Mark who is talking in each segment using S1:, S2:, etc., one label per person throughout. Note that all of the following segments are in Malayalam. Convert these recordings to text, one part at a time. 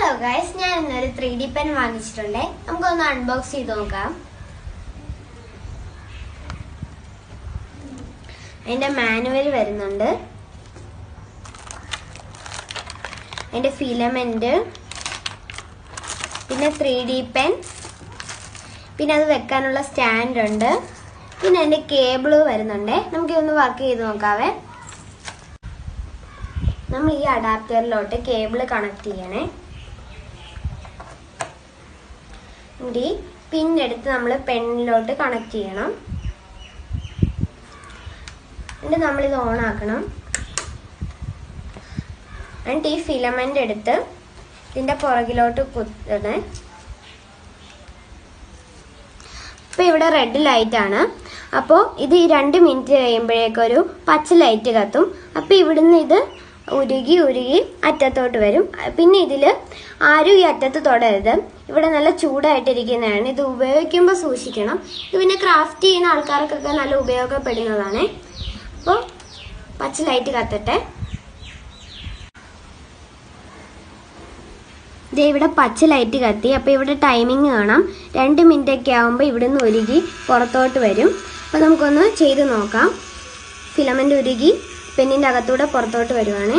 S1: ഹലോ ഗൈസ്, ഞാൻ ഇന്നൊരു 3D പെൻ വാങ്ങിച്ചിട്ടുണ്ട്. നമുക്കൊന്ന് അൺബോക്സ് ചെയ്ത് നോക്കാം. അതിന്റെ മാനുവൽ വരുന്നുണ്ട്, അതിന്റെ ഫിലമെന്റ്, പിന്നെ 3D പെൻ, പിന്നെ അത് വെക്കാനുള്ള സ്റ്റാൻഡ് ഉണ്ട്, പിന്നെ അതിന്റെ കേബിള് വരുന്നുണ്ട്. നമുക്കിതൊന്ന് വർക്ക് ചെയ്ത് നോക്കാവേ. നമ്മൾ ഈ അഡാപ്റ്ററിലോട്ട് കേബിള് കണക്ട് ചെയ്യണേ. ഈ പിൻ എടുത്ത് നമ്മൾ പെന്നിലോട്ട് കണക്ട് ചെയ്യണം. എന്നിട്ട് നമ്മളിത് ഓൺ ആക്കണം. എന്നിട്ട് ഈ ഫിലമെന്റ് എടുത്ത് ഇതിന്റെ പുറകിലോട്ട് കുത്തണേ. ഇപ്പൊ ഇവിടെ റെഡ് ലൈറ്റ് ആണ്. അപ്പോൾ ഇത് 2 മിനിറ്റ് കഴിയുമ്പോഴേക്കൊരു പച്ച ലൈറ്റ് കത്തും. അപ്പൊ ഇവിടുന്ന് ഇത് ഉരുകി അറ്റത്തോട്ട് വരും. പിന്നെ ഇതില് ആരും ഈ അറ്റത്ത് തൊടരുത്. ഇവിടെ നല്ല ചൂടായിട്ടിരിക്കുന്നതാണ്. ഇത് ഉപയോഗിക്കുമ്പോൾ സൂക്ഷിക്കണം. ഇത് പിന്നെ ക്രാഫ്റ്റ് ചെയ്യുന്ന ആൾക്കാർക്കൊക്കെ നല്ല ഉപയോഗപ്പെടുന്നതാണ്. അപ്പോൾ പച്ച ലൈറ്റ് കത്തട്ടെ. ഇത് ഇവിടെ പച്ച ലൈറ്റ് കത്തി. അപ്പോൾ ഇവിടെ ടൈമിങ് കാണാം. 2 മിനിറ്റ് ഒക്കെ ആകുമ്പോൾ ഇവിടുന്ന് ഉരുകി പുറത്തോട്ട് വരും. അപ്പോൾ നമുക്കൊന്ന് ചെയ്ത് നോക്കാം. ഫിലമെന്റ് ഉരുകി പെന്നിന്റെ അകത്തൂടെ പുറത്തോട്ട് വരുവാണ്.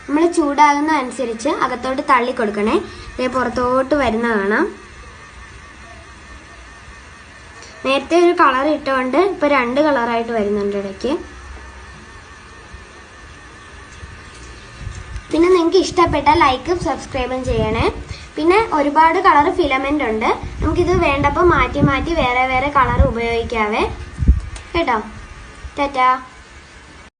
S1: നമ്മൾ ചൂടാകുന്ന അനുസരിച്ച് അകത്തോട്ട് തള്ളി കൊടുക്കണേ. ഇതേ പുറത്തോട്ട് വരുന്ന കാണാം. നേരത്തെ ഒരു കളർ ഇട്ടുകൊണ്ട് ഇപ്പൊ 2 കളറായിട്ട് വരുന്നുണ്ട് ഇടയ്ക്ക്. പിന്നെ നിങ്ങൾക്ക് ഇഷ്ടപ്പെട്ടാൽ ലൈക്കും സബ്സ്ക്രൈബും ചെയ്യണേ. പിന്നെ ഒരുപാട് കളർ ഫിലമെന്റ് ഉണ്ട്. നമുക്കിത് വേണ്ടപ്പോൾ മാറ്റി വേറെ കളർ ഉപയോഗിക്കാവേ കേട്ടോ. ടാറ്റാ.